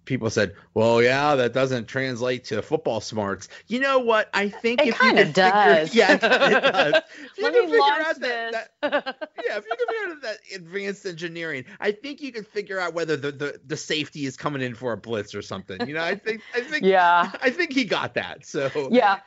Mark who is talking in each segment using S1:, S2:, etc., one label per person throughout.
S1: people said, well, yeah, that doesn't translate to football smarts. You know what? I think
S2: It
S1: if you
S2: kind
S1: could
S2: of does.
S1: yeah, it does. If you
S2: Let
S1: can
S2: me
S1: figure
S2: launch
S1: out
S2: this.
S1: yeah, if you can figure out that advanced engineering, I think you can figure out whether the safety is coming in for a blitz or something.
S2: Yeah.
S1: I think he got that. So
S2: Yeah.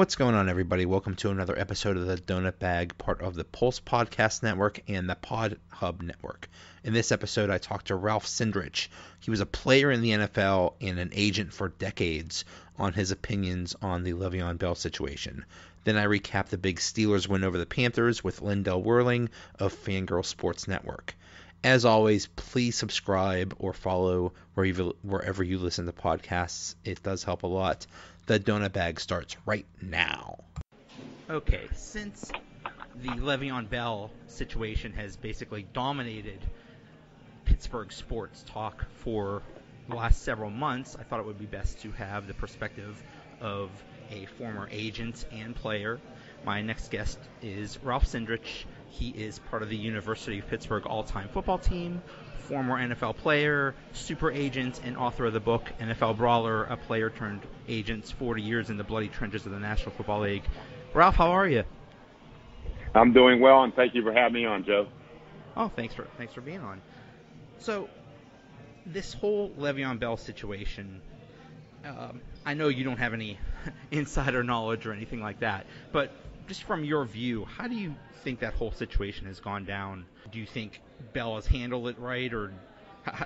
S1: what's going on, everybody? Welcome to another episode of the Donut Bag, part of the Pulse Podcast Network and the Pod Hub Network. In this episode, I talked to Ralph Cindrich. He was a player in the NFL and an agent for decades on his opinions on the Le'Veon Bell situation. Then I recap the big Steelers win over the Panthers with Lindell Whirling of Fangirl Sports Network. As always, please subscribe or follow wherever you listen to podcasts. It does help a lot. The Donut Bag starts right now. Okay, since the Le'Veon Bell situation has basically dominated Pittsburgh sports talk for the last several months, I thought it would be best to have the perspective of a former agent and player. My next guest is Ralph Cindrich. He is part of the University of Pittsburgh all-time football team, former NFL player, super agent, and author of the book NFL Brawler, a player turned agent's 40 years in the bloody trenches of the National Football League. Ralph, how are you?
S3: I'm doing well, and thank you for having me on, Joe.
S1: Oh, thanks for being on. So, this whole Le'Veon Bell situation, I know you don't have any insider knowledge or anything like that, but just from your view, how do you think that whole situation has gone down? Do you think Bell has handled it right, or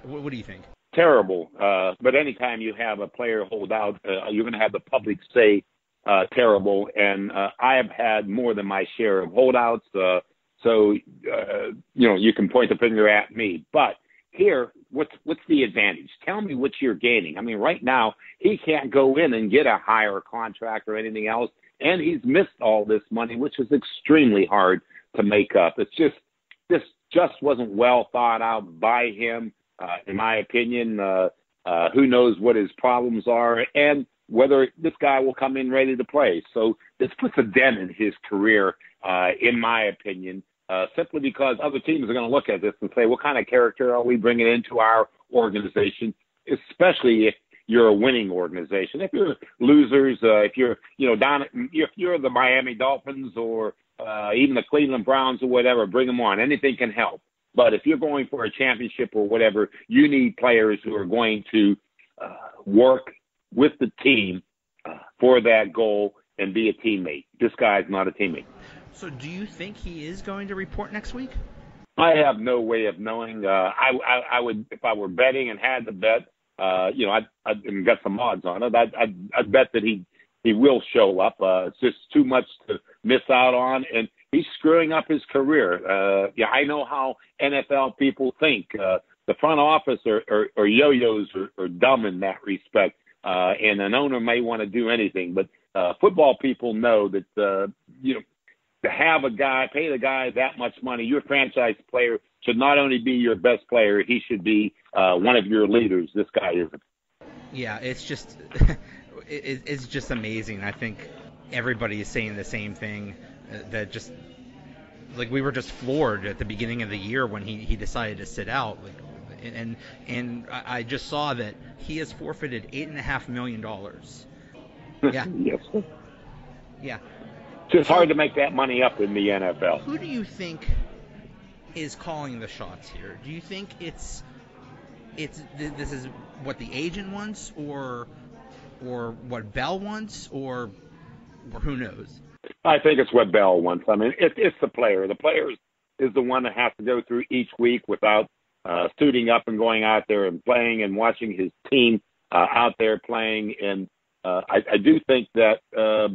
S1: what do you think?
S3: Terrible. But anytime you have a player hold out, you're going to have the public say terrible. And I have had more than my share of holdouts. So you can point the finger at me. But here, what's the advantage? Tell me what you're gaining. I mean, right now, he can't go in and get a higher contract or anything else. And he's missed all this money, which is extremely hard to make up. It's this just wasn't well thought out by him, in my opinion. Who knows what his problems are and whether this guy will come in ready to play. So this puts a dent in his career, in my opinion, simply because other teams are going to look at this and say, what kind of character are we bringing into our organization, especially if you're a winning organization. If you're losers, if you're the Miami Dolphins or even the Cleveland Browns or whatever, bring them on. Anything can help. But if you're going for a championship or whatever, you need players who are going to work with the team for that goal and be a teammate. This guy's not a teammate.
S1: So do you think he is going to report next week?
S3: I have no way of knowing. I would, if I were betting and had to bet, I'd got some odds on it. I'd bet that he will show up. It's just too much to miss out on, and he's screwing up his career. I know how NFL people think. The front office or yo-yos are dumb in that respect, and an owner may want to do anything, but football people know that to have a guy, pay the guy that much money, your franchise player should not only be your best player, he should be one of your leaders. This guy isn't.
S1: Yeah, it's just it's just amazing. I think everybody is saying the same thing. That just like we were just floored at the beginning of the year when he decided to sit out. And I just saw that he has forfeited $8.5 million. Yeah.
S3: Yes.
S1: Yeah.
S3: It's hard to make that money up in the NFL.
S1: Who do you think is calling the shots here? Do you think it's this is what the agent wants, or what Bell wants, or who knows?
S3: I think it's what Bell wants. I mean, it's the player. The player is the one that has to go through each week without suiting up and going out there and playing and watching his team out there playing. And I do think that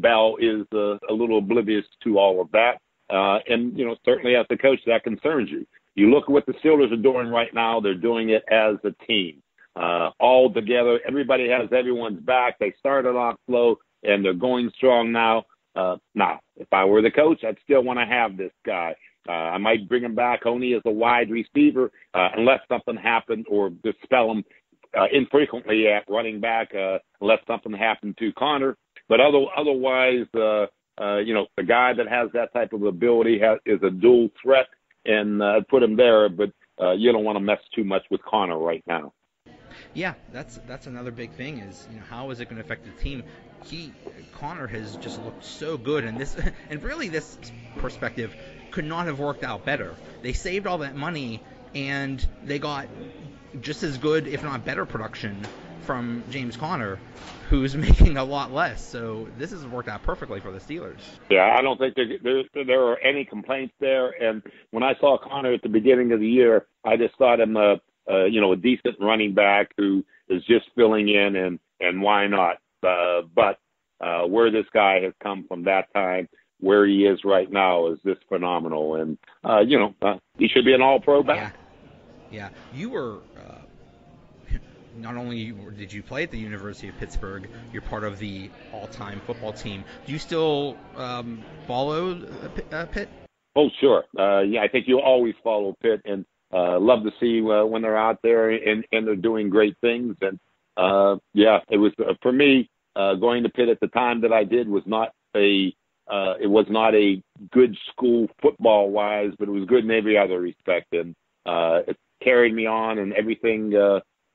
S3: Bell is a little oblivious to all of that. And, certainly as the coach, that concerns you. You look at what the Steelers are doing right now. They're doing it as a team, all together. Everybody has everyone's back. They started off slow, and they're going strong now. Now, if I were the coach, I'd still want to have this guy. I might bring him back only as a wide receiver unless something happened, or just spell him infrequently at running back unless something happened to Connor. But otherwise, the guy that has that type of ability is a dual threat, and put him there. But you don't want to mess too much with Connor right now.
S1: Yeah, that's another big thing is, how is it going to affect the team? Connor has just looked so good, and this perspective could not have worked out better. They saved all that money, and they got just as good, if not better, production from James Conner, who's making a lot less. So this has worked out perfectly for the Steelers.
S3: Yeah, I don't think there are any complaints there. And when I saw Conner at the beginning of the year, I just thought him a decent running back who is just filling in, and why not? But where this guy has come from that time, where he is right now, is just phenomenal. And, he should be an all-pro back.
S1: Yeah. You were not only did you play at the University of Pittsburgh, you're part of the all-time football team. Do you still follow Pitt?
S3: Oh, sure. I think you always follow Pitt, and love to see when they're out there and they're doing great things. And, it was, for me, going to Pitt at the time that I did was not it was not a good school football-wise, but it was good in every other respect. And it carried me on, and everything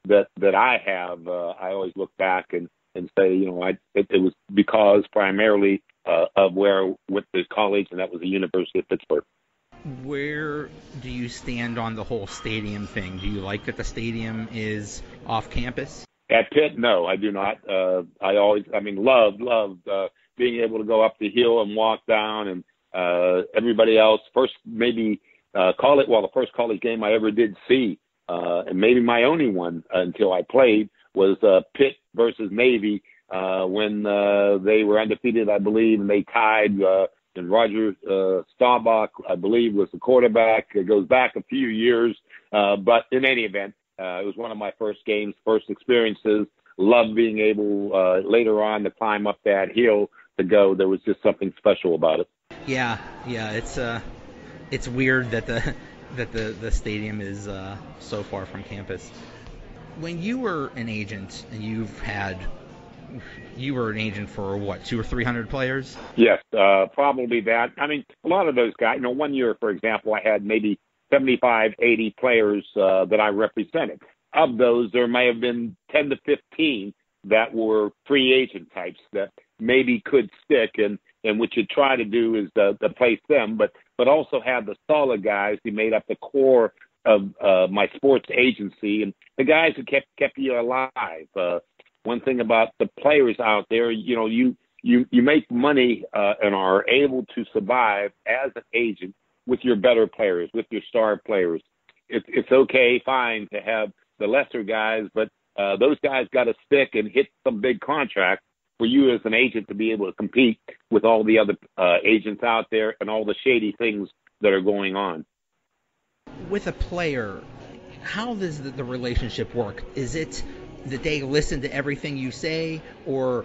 S3: that I have, I always look back and say, it was because primarily of where with the college, and that was the University of Pittsburgh.
S1: Where do you stand on the whole stadium thing? Do you like that the stadium is off campus?
S3: At Pitt, no, I do not. I loved being able to go up the hill and walk down, and everybody else. The first college game I ever did see, and maybe my only one until I played, was Pitt versus Navy when they were undefeated, I believe, and they tied. And Roger Staubach, I believe, was the quarterback. It goes back a few years, but in any event, it was one of my first experiences. Loved being able later on to climb up that hill to go. There was just something special about it.
S1: Yeah, it's weird that the stadium is so far from campus. When you were an agent, and you were an agent for what, 200 or 300 players?
S3: Yes, probably that. I mean, a lot of those guys. 1 year, for example, I had maybe 75, 80 players that I represented. Of those, there may have been 10 to 15 that were free agent types that maybe could stick, and what you try to do is to place them, but also have the solid guys who made up the core of my sports agency, and the guys who kept you alive. One thing about the players out there, you make money and are able to survive as an agent with your better players, with your star players. It's okay, fine to have the lesser guys, but those guys got to stick and hit some big contracts for you as an agent to be able to compete with all the other agents out there and all the shady things that are going on.
S1: With a player, how does the relationship work? Is it that they listen to everything you say, or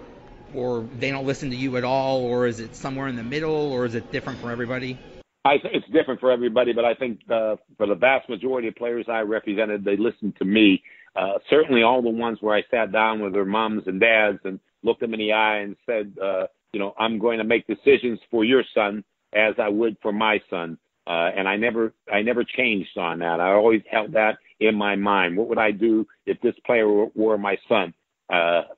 S1: they don't listen to you at all, or is it somewhere in the middle, or is it different for everybody?
S3: I think it's different for everybody, but I think for the vast majority of players I represented, they listened to me. Certainly all the ones where I sat down with their moms and dads and looked them in the eye and said, I'm going to make decisions for your son as I would for my son. And I never changed on that. I always held that in my mind. What would I do if this player were my son?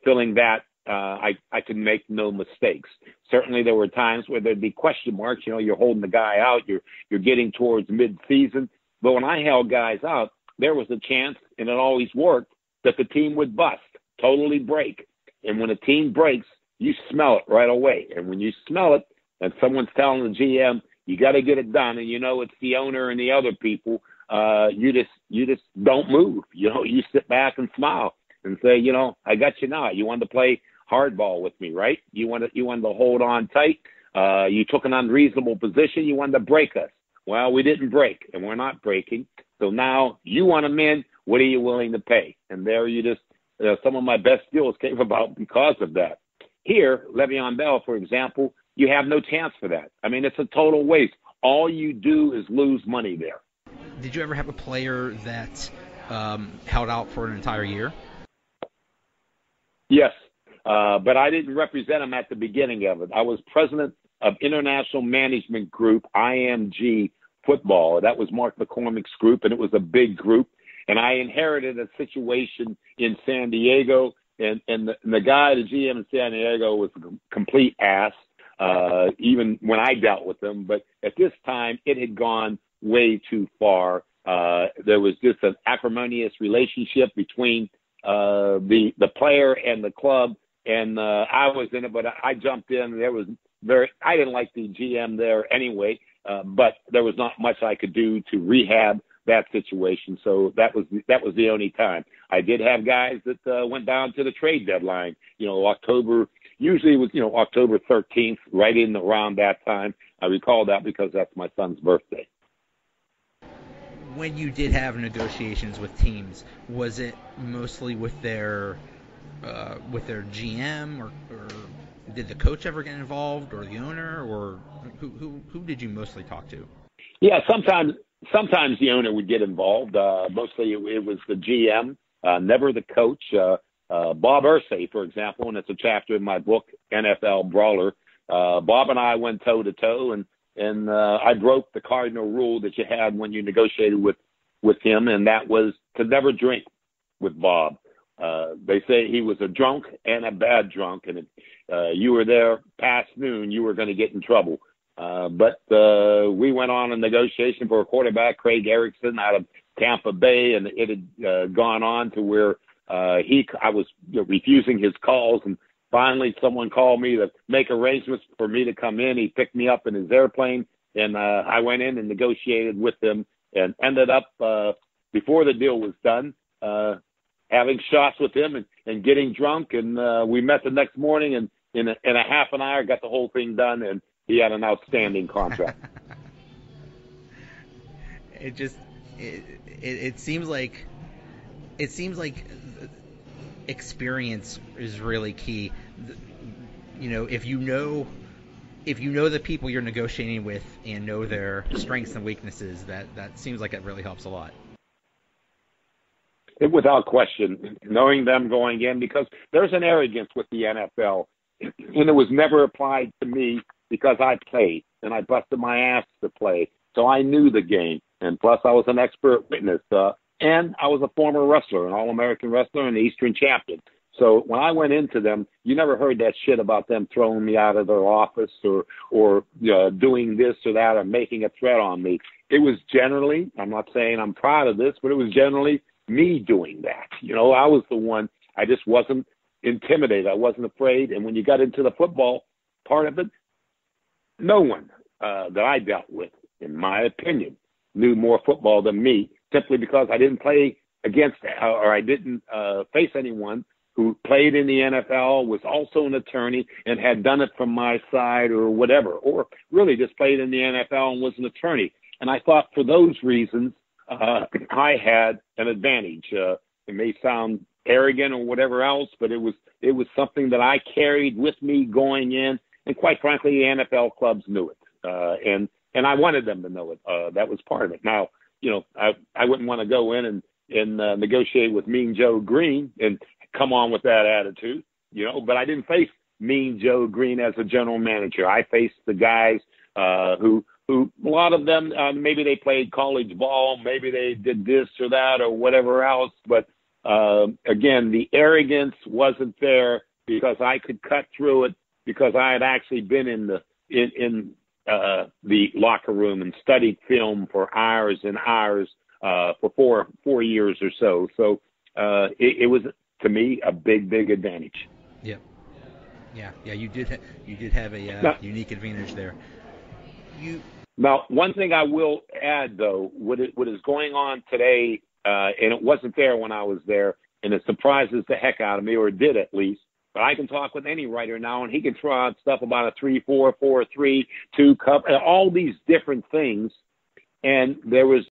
S3: Feeling that I could make no mistakes. Certainly there were times where there'd be question marks. You're holding the guy out. You're getting towards mid-season. But when I held guys out, there was a chance, and it always worked, that the team would bust, totally break. And when a team breaks, you smell it right away. And when you smell it, and someone's telling the GM, you got to get it done, and it's the owner and the other people, you just don't move. You sit back and smile and say, I got you now. You wanted to play hardball with me, right? You wanted to hold on tight. You took an unreasonable position. You wanted to break us. Well, we didn't break, and we're not breaking. So now you want them in. What are you willing to pay? And there you just some of my best deals came about because of that. Here, Le'Veon Bell, for example, you have no chance for that. I mean, it's a total waste. All you do is lose money there.
S1: Did you ever have a player that held out for an entire year?
S3: Yes, but I didn't represent him at the beginning of it. I was president of International Management Group, IMG Football. That was Mark McCormick's group, and it was a big group. And I inherited a situation in San Diego, and the guy, the GM in San Diego, was a complete ass, even when I dealt with him. But at this time, it had gone way too far. There was just an acrimonious relationship between the player and the club, and I was in it, but I jumped in. I didn't like the GM there anyway, but there was not much I could do to rehab that situation. So that was the only time. I did have guys that went down to the trade deadline. October. Usually it was October 13th, right in around that time. I recall that because that's my son's birthday.
S1: When you did have negotiations with teams, was it mostly with their GM, or did the coach ever get involved, or the owner, or who did you mostly talk to?
S3: Yeah, sometimes the owner would get involved. Mostly it was the GM, never the coach. Bob Irsay, for example, and it's a chapter in my book, NFL Brawler. Bob and I went toe to toe, and I broke the cardinal rule that you had when you negotiated with him, and that was to never drink with Bob. They say he was a drunk and a bad drunk, and if you were there past noon, you were going to get in trouble. But we went on a negotiation for a quarterback, Craig Erickson, out of Tampa Bay, and it had gone on to where I was refusing his calls, and finally someone called me to make arrangements for me to come in. He picked me up in his airplane, and I went in and negotiated with him, and ended up before the deal was done having shots with him and getting drunk, and we met the next morning, and in a half an hour got the whole thing done, and he had an outstanding contract.
S1: It seems like experience is really key. If you know the people you're negotiating with and know their strengths and weaknesses, that seems like it really helps a lot.
S3: Without question, knowing them going in, because there's an arrogance with the NFL, and it was never applied to me because I played, and I busted my ass to play. So I knew the game, and plus I was an expert witness, and I was a former wrestler, an All-American wrestler and Eastern champion. So when I went into them, you never heard that shit about them throwing me out of their office or doing this or that or making a threat on me. It was generally, I'm not saying I'm proud of this, but it was generally me doing that. I was the one. I just wasn't intimidated. I wasn't afraid. And when you got into the football part of it, no one that I dealt with, in my opinion, knew more football than me, simply because I didn't play against or I didn't face anyone who played in the NFL, was also an attorney, and had done it from my side or whatever, or really just played in the NFL and was an attorney. And I thought for those reasons, I had an advantage. It may sound arrogant or whatever else, but it was something that I carried with me going in, and quite frankly, the NFL clubs knew it, and I wanted them to know it. That was part of it. Now, I wouldn't want to go in and negotiate with Mean Joe Green and come on with that attitude, but I didn't face Mean Joe Green as a general manager. I faced the guys who a lot of them, maybe they played college ball, maybe they did this or that or whatever else. But again, the arrogance wasn't there because I could cut through it, because I had actually been in the locker room and studied film for hours and hours for four years or so. So it was, to me, a big advantage.
S1: Yeah. You did have a unique advantage there.
S3: Now, one thing I will add, though, what is going on today, and it wasn't there when I was there, and it surprises the heck out of me, or it did at least, But I can talk with any writer now, and he can throw out stuff about a 3-4, 4-3, 2 cup, and all these different things. And there was